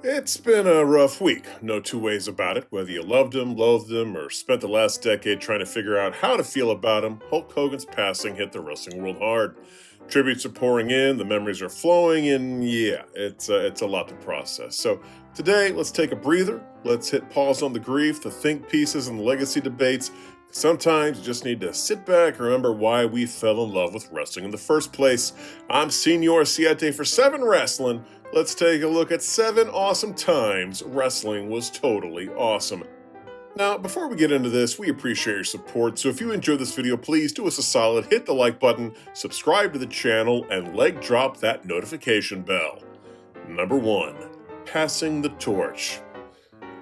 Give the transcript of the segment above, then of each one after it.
It's been a rough week, no two ways about it. Whether you loved him, loathed him, or spent the last decade trying to figure out how to feel about him, Hulk Hogan's passing hit the wrestling world hard. Tributes are pouring in, the memories are flowing, and yeah, it's a lot to process. So today, let's take a breather. Let's hit pause on the grief, the think pieces, and the legacy debates. Sometimes you just need to sit back and remember why we fell in love with wrestling in the first place. I'm Senor Siete for 7 Wrestling. Let's take a look at 7 awesome times wrestling was totally awesome. Now, before we get into this, we appreciate your support, so if you enjoyed this video, please do us a solid, hit the like button, subscribe to the channel, and leg drop that notification bell. Number 1, passing the torch.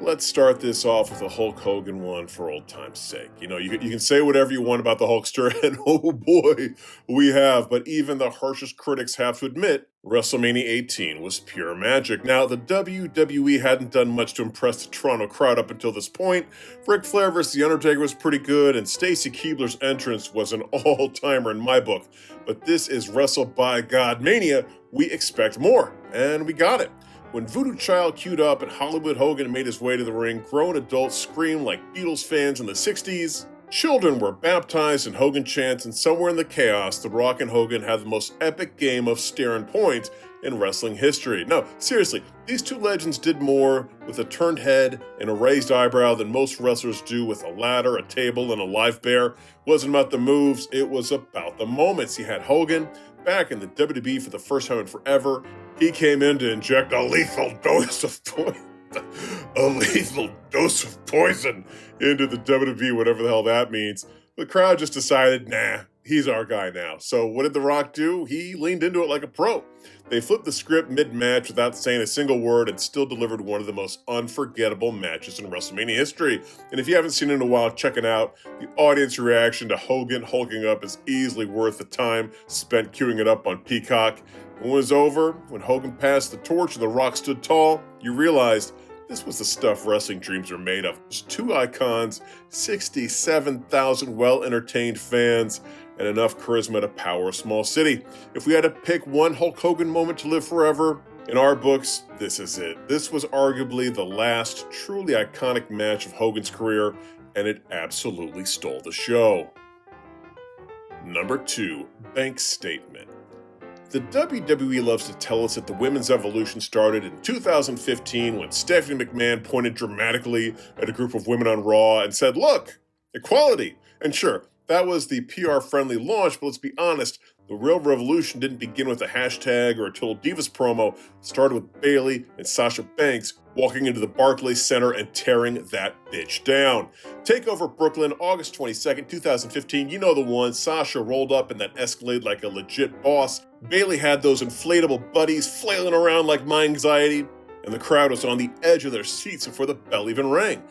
Let's start this off with a Hulk Hogan one for old time's sake. You know, you can say whatever you want about the Hulkster, and oh boy, we have, but even the harshest critics have to admit, WrestleMania 18 was pure magic. Now, the WWE hadn't done much to impress the Toronto crowd up until this point. Ric Flair vs. The Undertaker was pretty good, and Stacy Keibler's entrance was an all-timer in my book. But this is Wrestle by God Mania. We expect more, and we got it. When Voodoo Child queued up and Hollywood Hogan made his way to the ring, grown adults screamed like Beatles fans in the 60s. Children were baptized in Hogan chants, and somewhere in the chaos, The Rock and Hogan had the most epic game of stare and point in wrestling history. No, seriously, these two legends did more with a turned head and a raised eyebrow than most wrestlers do with a ladder, a table, and a live bear. It wasn't about the moves, it was about the moments. You had Hogan back in the WWE for the first time in forever. He came in to inject a lethal dose of poison. Into the WWE, whatever the hell that means. The crowd just decided, nah, he's our guy now. So what did The Rock do? He leaned into it like a pro. They flipped the script mid-match without saying a single word and still delivered one of the most unforgettable matches in WrestleMania history. And if you haven't seen it in a while, check it out. The audience reaction to Hogan hulking up is easily worth the time spent queuing it up on Peacock. When it was over, when Hogan passed the torch and The Rock stood tall, you realized this was the stuff wrestling dreams are made of. Just 2 icons, 67,000 well-entertained fans, and enough charisma to power a small city. If we had to pick one Hulk Hogan moment to live forever, in our books, this is it. This was arguably the last truly iconic match of Hogan's career, and it absolutely stole the show. Number 2, bank statement. The WWE loves to tell us that the women's evolution started in 2015 when Stephanie McMahon pointed dramatically at a group of women on Raw and said, "Look, equality." And sure, that was the PR-friendly launch, but let's be honest, the real revolution didn't begin with a hashtag or a Total Divas promo. It started with Bayley and Sasha Banks walking into the Barclays Center and tearing that bitch down. TakeOver Brooklyn, August 22nd, 2015. You know the one. Sasha rolled up in that Escalade like a legit boss. Bayley had those inflatable buddies flailing around like my anxiety, and the crowd was on the edge of their seats before the bell even rang.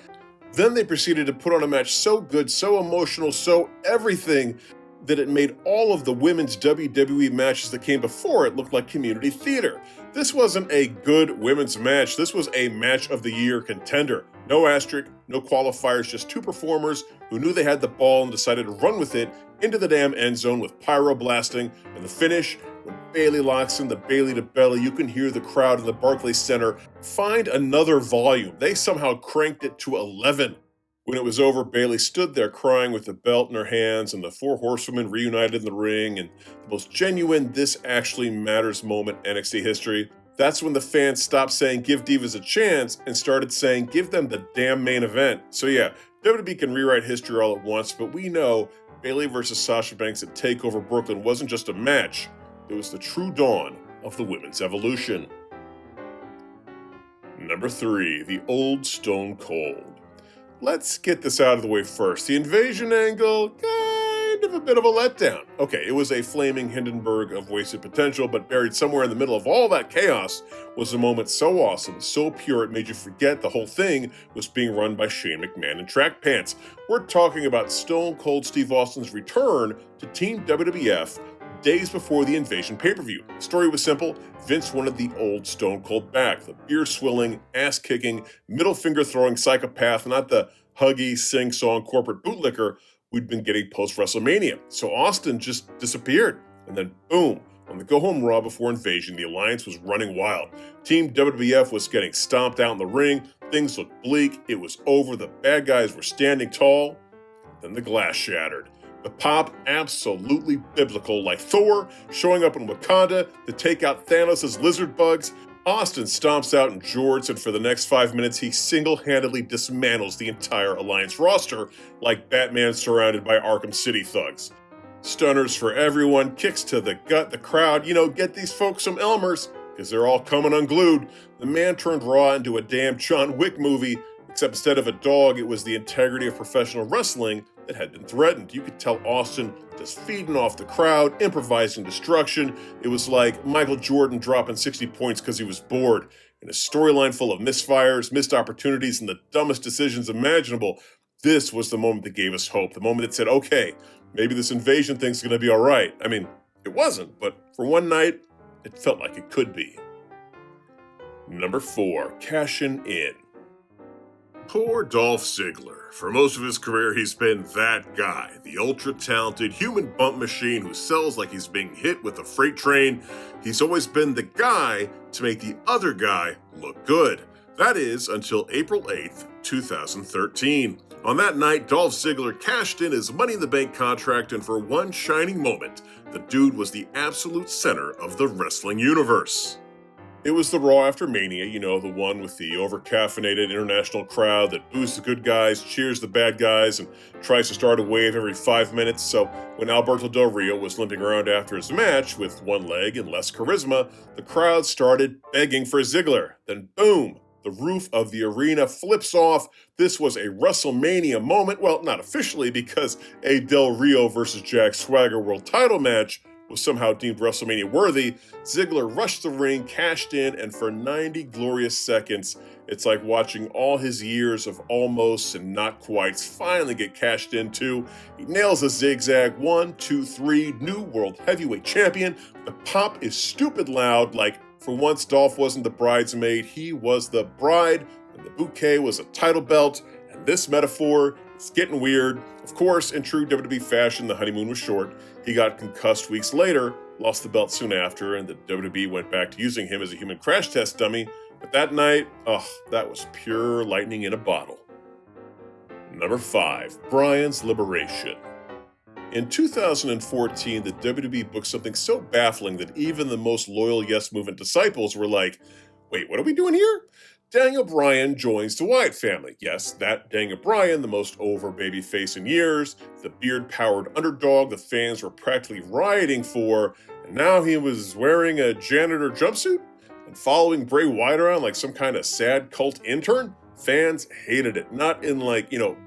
Then they proceeded to put on a match so good, so emotional, so everything, that it made all of the women's WWE matches that came before it look like community theater. This wasn't a good women's match, this was a match of the year contender. No asterisk, no qualifiers, just 2 performers who knew they had the ball and decided to run with it into the damn end zone with pyro blasting, and the finish, when Bayley locks in the Bayley to belly, you can hear the crowd in the Barclays Center find another volume. They somehow cranked it to 11. When it was over, Bayley stood there crying with the belt in her hands, and the 4 horsewomen reunited in the ring, and the most genuine "this actually matters" moment in NXT history. That's when the fans stopped saying "give divas a chance" and started saying "give them the damn main event." So yeah, WWE can rewrite history all at once, but we know Bayley versus Sasha Banks at TakeOver Brooklyn wasn't just a match, it was the true dawn of the women's evolution. Number 3, the old Stone Cold. Let's get this out of the way first. The invasion angle, kind of a bit of a letdown. Okay, it was a flaming Hindenburg of wasted potential, but buried somewhere in the middle of all that chaos was a moment so awesome, so pure it made you forget the whole thing was being run by Shane McMahon in track pants. We're talking about Stone Cold Steve Austin's return to Team WWF days before the Invasion pay-per-view. The story was simple. Vince wanted the old Stone Cold back, the beer-swilling, ass-kicking, middle-finger-throwing psychopath, not the huggy, sing-song corporate bootlicker we'd been getting post-WrestleMania. So Austin just disappeared. And then boom, on the go-home Raw before Invasion, the Alliance was running wild. Team WWF was getting stomped out in the ring, things looked bleak, it was over, the bad guys were standing tall. Then the glass shattered. The pop absolutely biblical, like Thor showing up in Wakanda to take out Thanos' lizard bugs. Austin stomps out in jorts, and for the next 5 minutes, he single-handedly dismantles the entire Alliance roster like Batman surrounded by Arkham City thugs. Stunners for everyone, kicks to the gut, the crowd, get these folks some Elmers, because they're all coming unglued. The man turned Raw into a damn John Wick movie, except instead of a dog, it was the integrity of professional wrestling that had been threatened. You could tell Austin just feeding off the crowd, improvising destruction. It was like Michael Jordan dropping 60 points because he was bored. In a storyline full of misfires, missed opportunities, and the dumbest decisions imaginable, this was the moment that gave us hope. The moment that said, okay, maybe this invasion thing's going to be all right. I mean, it wasn't, but for one night, it felt like it could be. Number 4, cashing in. Poor Dolph Ziggler. For most of his career, he's been that guy, the ultra-talented human bump machine who sells like he's being hit with a freight train. He's always been the guy to make the other guy look good. That is, until April 8th, 2013. On that night, Dolph Ziggler cashed in his Money in the Bank contract, and for one shining moment, the dude was the absolute center of the wrestling universe. It was the Raw after Mania, the one with the over-caffeinated international crowd that boos the good guys, cheers the bad guys, and tries to start a wave every 5 minutes. So when Alberto Del Rio was limping around after his match with one leg and less charisma, the crowd started begging for Ziggler. Then boom, the roof of the arena flips off. This was a WrestleMania moment. Well, not officially, because a Del Rio versus Jack Swagger world title match was somehow deemed WrestleMania worthy. Ziggler rushed the ring, cashed in, and for 90 glorious seconds, it's like watching all his years of almosts and not quites finally get cashed into. He nails a zigzag, 1, 2, 3, new world heavyweight champion. The pop is stupid loud, like for once Dolph wasn't the bridesmaid, he was the bride, and the bouquet was a title belt, and this metaphor is getting weird. Of course, in true WWE fashion, the honeymoon was short. He got concussed weeks later, lost the belt soon after, and the WWE went back to using him as a human crash test dummy. But that night, that was pure lightning in a bottle. Number 5, Bryans Liberation. In 2014, the WWE booked something so baffling that even the most loyal Yes Movement disciples were like, wait, what are we doing here? Daniel Bryan joins the Wyatt family. Yes, that Daniel Bryan, the most over babyface in years, the beard-powered underdog the fans were practically rioting for, and now he was wearing a janitor jumpsuit and following Bray Wyatt around like some kind of sad cult intern? Fans hated it. Not in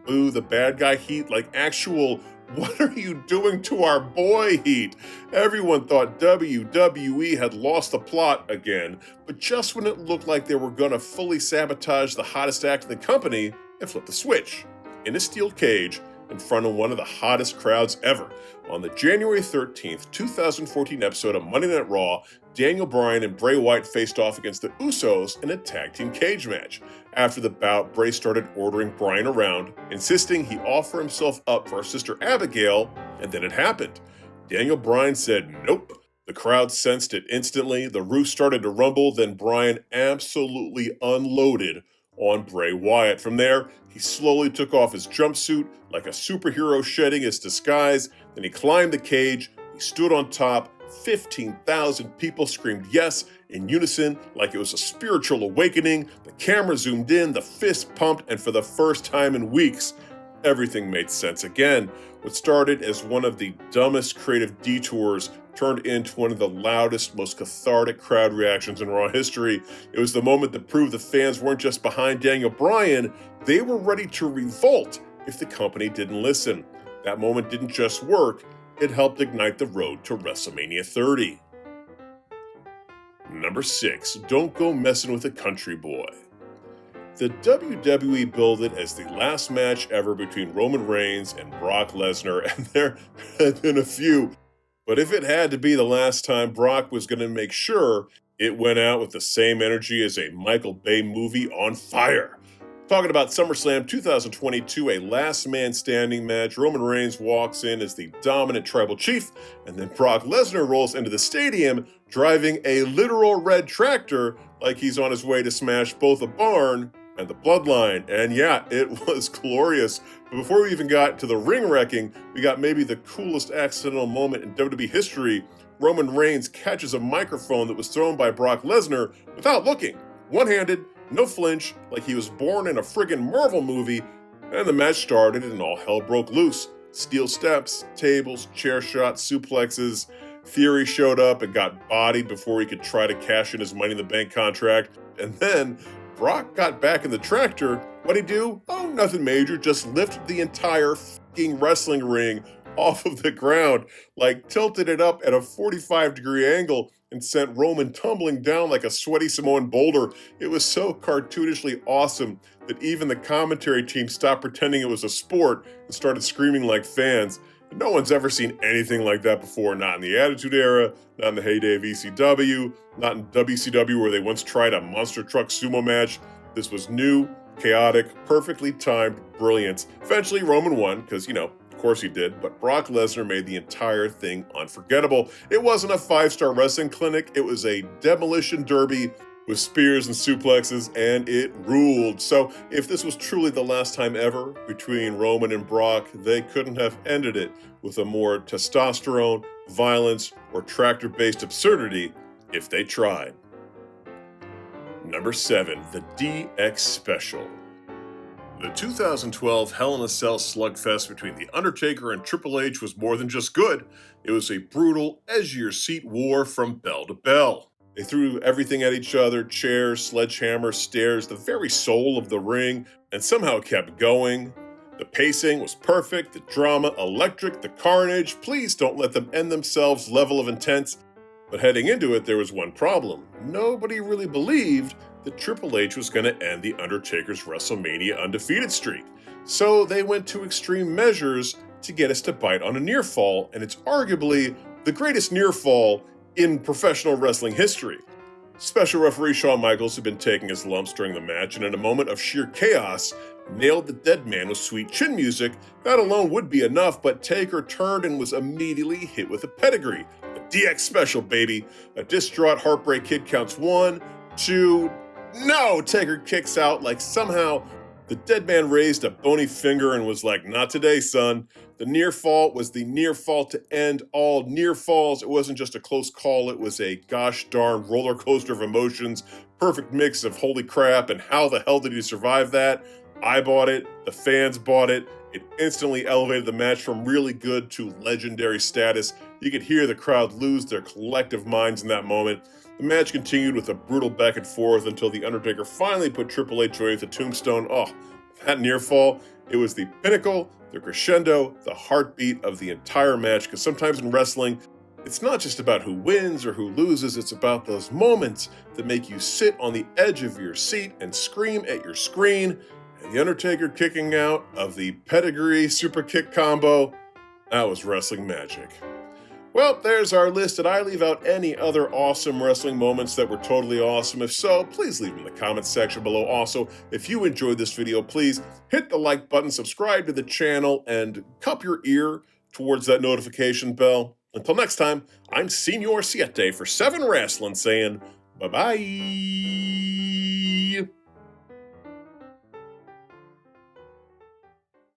boo the bad guy heat, like actual, what are you doing to our boy heat? Everyone thought WWE had lost the plot again, but just when it looked like they were gonna fully sabotage the hottest act in the company, they flipped the switch. In a steel cage, in front of one of the hottest crowds ever. On the January 13th, 2014 episode of Monday Night Raw, Daniel Bryan and Bray Wyatt faced off against the Usos in a tag team cage match. After the bout, Bray started ordering Bryan around, insisting he offer himself up for Sister Abigail, and then it happened. Daniel Bryan said nope. The crowd sensed it instantly, the roof started to rumble, then Bryan absolutely unloaded on Bray Wyatt. From there, he slowly took off his jumpsuit like a superhero shedding his disguise, then he climbed the cage, he stood on top, 15,000 people screamed yes in unison like it was a spiritual awakening. The camera zoomed in, the fist pumped, and for the first time in weeks, everything made sense again. What started as one of the dumbest creative detours turned into one of the loudest, most cathartic crowd reactions in Raw history. It was the moment that proved the fans weren't just behind Daniel Bryan, they were ready to revolt if the company didn't listen. That moment didn't just work, it helped ignite the road to WrestleMania 30. Number 6, don't go messing with a country boy. The WWE billed it as the last match ever between Roman Reigns and Brock Lesnar, and there had been a few. But if it had to be the last time, Brock was going to make sure it went out with the same energy as a Michael Bay movie on fire. Talking about SummerSlam 2022, a last man standing match. Roman Reigns walks in as the dominant tribal chief, and then Brock Lesnar rolls into the stadium driving a literal red tractor like he's on his way to smash both a barn and the bloodline. And yeah, it was glorious. But before we even got to the ring wrecking, we got maybe the coolest accidental moment in WWE history. Roman Reigns catches a microphone that was thrown by Brock Lesnar without looking, one-handed, no flinch, like he was born in a friggin' Marvel movie, and the match started and all hell broke loose. Steel steps, tables, chair shots, suplexes. Fury showed up and got bodied before he could try to cash in his Money in the Bank contract. And then Brock got back in the tractor. What'd he do? Oh, nothing major, just lifted the entire fucking wrestling ring off of the ground, like tilted it up at a 45-degree angle and sent Roman tumbling down like a sweaty Samoan boulder. It was so cartoonishly awesome that even the commentary team stopped pretending it was a sport and started screaming like fans. No one's ever seen anything like that before, not in the Attitude Era, not in the heyday of ECW, not in WCW where they once tried a monster truck sumo match. This was new, chaotic, perfectly timed brilliance. Eventually Roman won, because, of course he did, but Brock Lesnar made the entire thing unforgettable. It wasn't a 5-star wrestling clinic, it was a demolition derby with spears and suplexes, and it ruled. So if this was truly the last time ever between Roman and Brock, they couldn't have ended it with a more testosterone, violence, or tractor-based absurdity if they tried. Number 7, the DX Special. The 2012 Hell in a Cell slugfest between The Undertaker and Triple H was more than just good. It was a brutal, edge-of-your-seat war from bell to bell. They threw everything at each other, chairs, sledgehammers, stairs, the very soul of the ring, and somehow kept going. The pacing was perfect, the drama electric, the carnage. Please don't let them end themselves level of intense. But heading into it, there was one problem. Nobody really believed that Triple H was going to end The Undertaker's WrestleMania undefeated streak. So they went to extreme measures to get us to bite on a near fall, and it's arguably the greatest near fall in professional wrestling history. Special referee Shawn Michaels had been taking his lumps during the match, and in a moment of sheer chaos, nailed the dead man with sweet chin music. That alone would be enough, but Taker turned and was immediately hit with a pedigree. The DX Special, baby. A distraught Heartbreak Kid counts 1, 2, no! Taker kicks out like somehow the dead man raised a bony finger and was like, not today, son. The near fall was the near fall to end all near falls. It wasn't just a close call, it was a gosh darn roller coaster of emotions. Perfect mix of holy crap and how the hell did he survive that? I bought it, the fans bought it. It instantly elevated the match from really good to legendary status. You could hear the crowd lose their collective minds in that moment. The match continued with a brutal back and forth until The Undertaker finally put Triple H away with a tombstone. Oh, that near fall, it was the pinnacle, the crescendo, the heartbeat of the entire match, because sometimes in wrestling, it's not just about who wins or who loses, it's about those moments that make you sit on the edge of your seat and scream at your screen. And The Undertaker kicking out of the pedigree super kick combo, that was wrestling magic. Well, there's our list. Did I leave out any other awesome wrestling moments that were totally awesome? If so, please leave them in the comments section below. Also, if you enjoyed this video, please hit the like button, subscribe to the channel, and cup your ear towards that notification bell. Until next time, I'm Senor Siete for 7 Wrestling saying bye-bye.